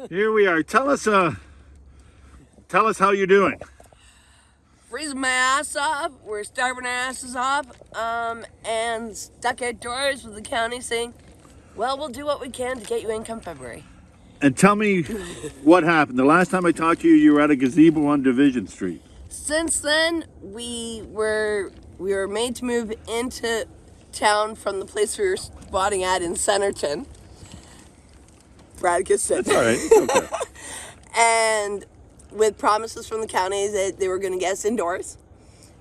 Here we are. Tell us how you're doing. Freezing my ass off. We're starving our asses off, and stuck outdoors with the county saying, "Well, we'll do what we can to get you income February." And tell me what happened. The last time I talked to you, you were at a gazebo on Division Street. Since then, we were made to move into town from the place we were spotting at in Centerton. Brad gets it. That's all right. It's okay. And with promises from the county that they were going to get us indoors.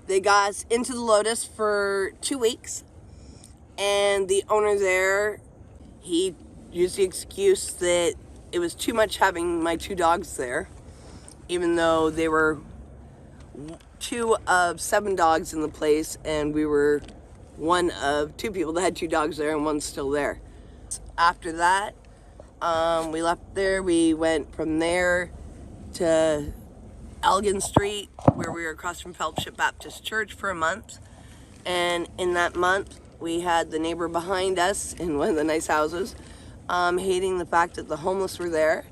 They got us into the Lotus for 2 weeks, and the owner there, he used the excuse that it was too much having my 2 dogs there, even though they were 2 of 7 dogs in the place, and we were 1 of 2 people that had 2 dogs there, and 1's still there. After that, we left there. We went from there to Elgin Street, where we were across from Fellowship Baptist Church for a month. And in that month, we had the neighbor behind us in one of the nice houses hating the fact that the homeless were there.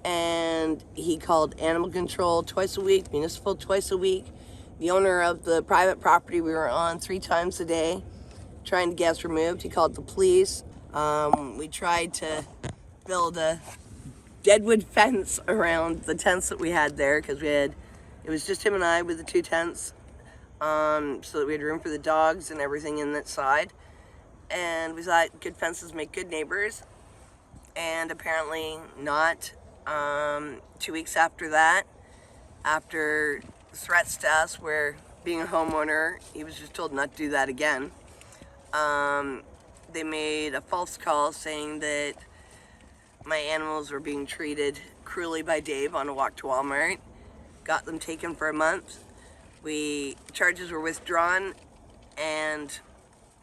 And he called animal control twice a week, municipal twice a week. The owner of the private property we were on 3 times a day, trying to get us removed. He called the police. We tried to build a deadwood fence around the tents that we had there, because it was just him and I with the 2 tents, so that we had room for the dogs and everything in that side. And we thought good fences make good neighbors, and apparently not. 2 weeks after that, after threats to us where being a homeowner, he was just told not to do that again. They made a false call saying that my animals were being treated cruelly by Dave on a walk to Walmart. Got them taken for a month. Charges were withdrawn, and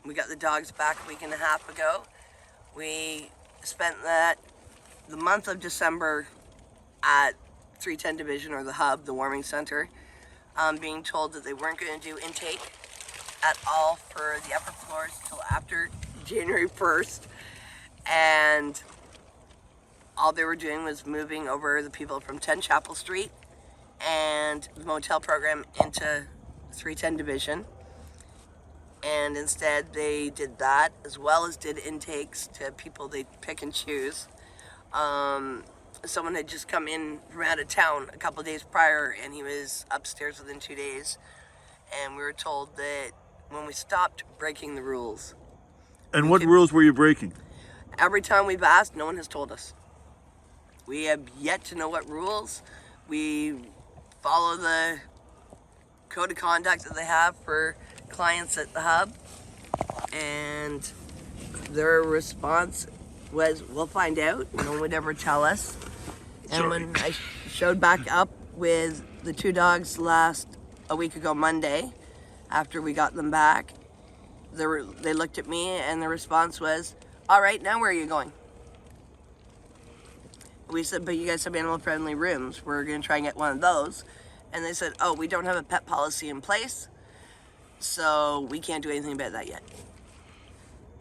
we got the dogs back a week and a half ago. We spent the month of December at 310 Division, or the hub, the warming center, being told that they weren't going to do intake at all for the upper floors till after January 1st. And all they were doing was moving over the people from 10 Chapel Street and the motel program into 310 Division. And instead they did that, as well as did intakes to people they pick and choose. Someone had just come in from out of town a couple of days prior, and he was upstairs within 2 days. And we were told that when we stopped breaking the rules. And what rules were you breaking? Every time we've asked, no one has told us. We have yet to know what rules. We follow the code of conduct that they have for clients at the hub, and their response was, "We'll find out." No one would ever tell us. And when I showed back up with the 2 dogs a week ago Monday, after we got them back, they looked at me, and the response was, "All right, now where are you going?" We said, "But you guys have animal-friendly rooms. We're going to try and get one of those." And they said, "Oh, we don't have a pet policy in place, so we can't do anything about that yet."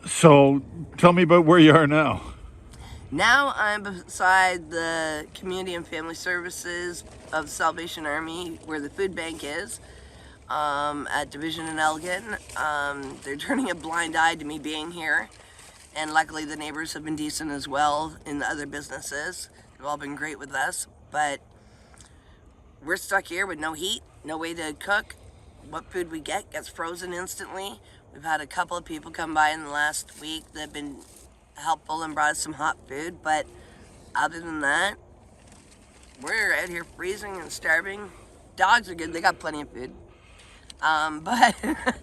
So tell me about where you are now. Now I'm beside the Community and Family Services of Salvation Army, where the food bank is, at Division in Elgin. They're turning a blind eye to me being here. And luckily the neighbors have been decent as well in the other businesses. They've all been great with us, but we're stuck here with no heat, no way to cook. What food we get gets frozen instantly. We've had a couple of people come by in the last week that have been helpful and brought us some hot food, but other than that, we're out here freezing and starving. Dogs are good, they got plenty of food. But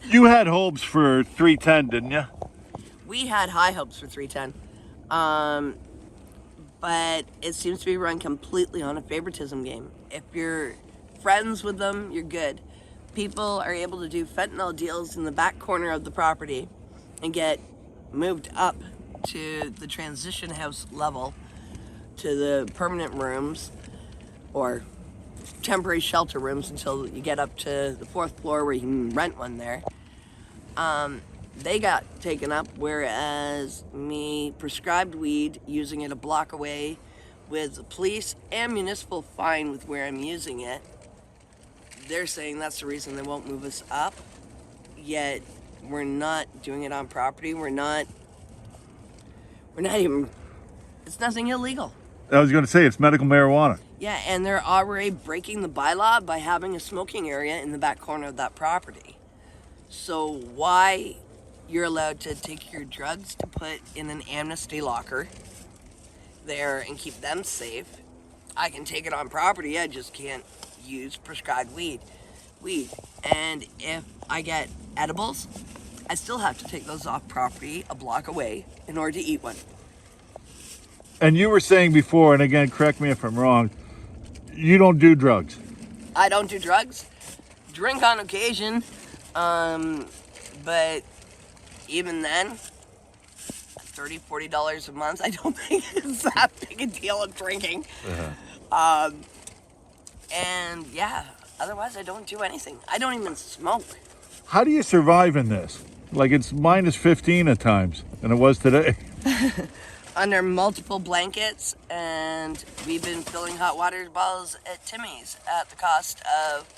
You had hopes for 310, didn't you? we had high hopes for 310, but it seems to be run completely on a favoritism game. If you're friends with them, you're good. People are able to do fentanyl deals in the back corner of the property and get moved up to the transition house level, to the permanent rooms or temporary shelter rooms until you get up to the 4th floor where you can rent one there. They got taken up, whereas me prescribed weed, using it a block away with the police and municipal fine with where I'm using it. They're saying that's the reason they won't move us up. Yet we're not doing it on property. We're not even, it's nothing illegal. I was going to say it's medical marijuana. Yeah, and they're already breaking the bylaw by having a smoking area in the back corner of that property. So why you're allowed to take your drugs to put in an amnesty locker there and keep them safe. I can take it on property, I just can't use prescribed weed. And if I get edibles, I still have to take those off property a block away in order to eat one. And you were saying before, and again, correct me if I'm wrong, you don't do drugs. I don't do drugs. Drink on occasion, but even then, $30, $40 a month, I don't think it's that big a deal of drinking. And yeah, otherwise I don't do anything. I don't even smoke. How do you survive in this? Like it's minus 15 at times, and it was today. Under multiple blankets, and we've been filling hot water bottles at Timmy's at the cost of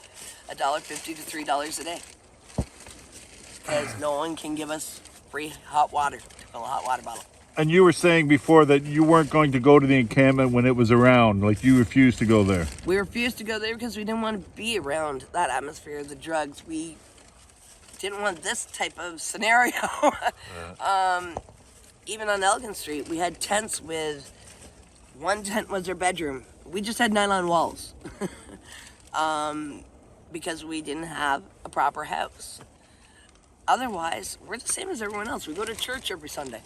$1.50 to $3 a day. Because no one can give us free hot water to fill a hot water bottle. And you were saying before that you weren't going to go to the encampment when it was around, like you refused to go there. We refused to go there because we didn't want to be around that atmosphere, the drugs. We didn't want this type of scenario. Even on Elgin Street, we had tents with, one tent was our bedroom. We just had nylon walls because we didn't have a proper house. Otherwise, we're the same as everyone else. We go to church every Sunday.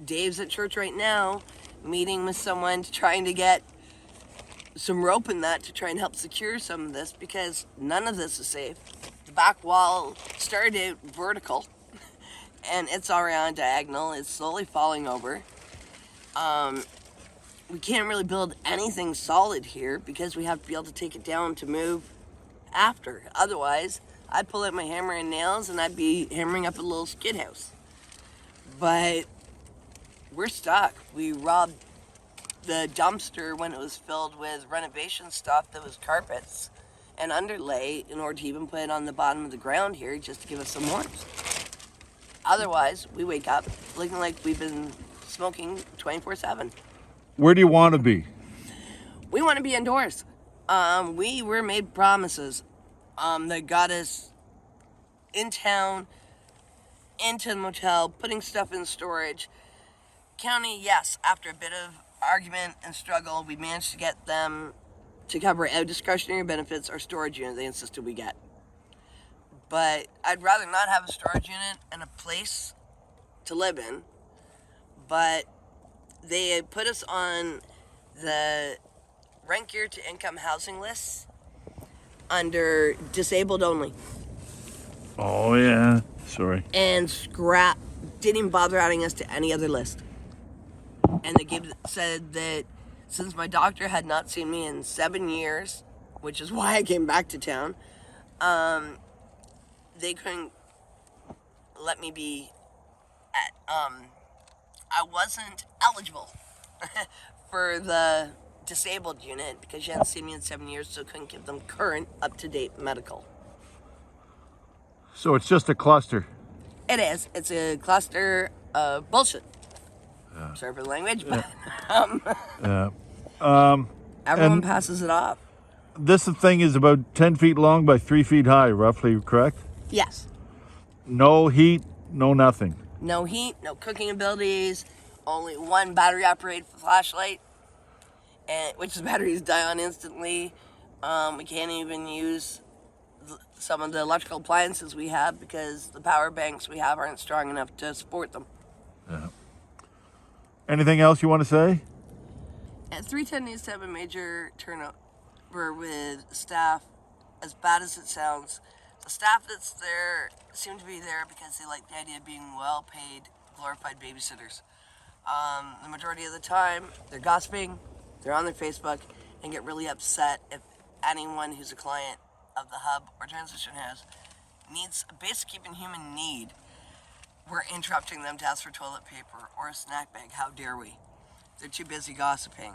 Dave's at church right now, meeting with someone trying to get some rope in that to try and help secure some of this because none of this is safe. The back wall started vertical and it's already on diagonal. It's slowly falling over. We can't really build anything solid here because we have to be able to take it down to move after. Otherwise, I'd pull out my hammer and nails and I'd be hammering up a little skid house. But we're stuck. We robbed the dumpster when it was filled with renovation stuff that was carpets and underlay in order to even put it on the bottom of the ground here just to give us some warmth. Otherwise, we wake up looking like we've been smoking 24/7. Where do you want to be? We want to be indoors. We were made promises that got us in town, into the motel, putting stuff in storage. County, yes, after a bit of argument and struggle, we managed to get them to cover our discretionary benefits, our storage unit they insisted we get. But I'd rather not have a storage unit and a place to live in. But they put us on the rent gear to income housing lists under disabled only. Oh yeah, sorry. And didn't even bother adding us to any other list. And they said that since my doctor had not seen me in 7 years, which is why I came back to town, they couldn't let me be at, I wasn't eligible for the disabled unit because she hadn't seen me in 7 years, so couldn't give them current, up-to-date medical. So it's just a cluster. It is. It's a cluster of bullshit. Yeah. Sorry for the language, but Yeah. everyone passes it off. This thing is about 10 feet long by 3 feet high, roughly, correct? Yes. No heat, no nothing. No heat, no cooking abilities, only one battery-operated flashlight, which the batteries die on instantly. We can't even use some of the electrical appliances we have because the power banks we have aren't strong enough to support them. Yeah. Anything else you want to say? And 310 needs to have a major turnover with staff. As bad as it sounds, the staff that's there seem to be there because they like the idea of being well-paid, glorified babysitters. The majority of the time, they're gossiping, they're on their Facebook, and get really upset if anyone who's a client of the hub or transition house needs a basic even human need. We're interrupting them to ask for toilet paper or a snack bag. How dare we? They're too busy gossiping.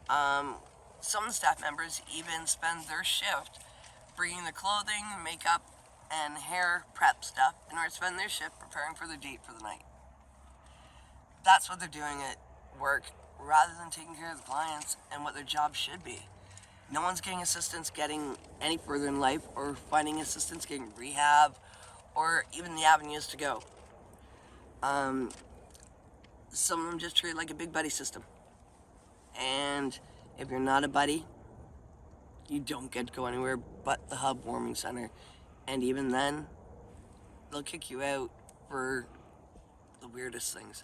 Some of the staff members even spend their shift bringing the clothing, makeup, and hair prep stuff in order to spend their shift preparing for their date for the night. That's what they're doing at work rather than taking care of the clients and what their job should be. No one's getting assistance getting any further in life or finding assistance getting rehab or even the avenues to go. Some of them just treat it like a big buddy system. And if you're not a buddy, you don't get to go anywhere but the Hub Warming Center. And even then, they'll kick you out for the weirdest things.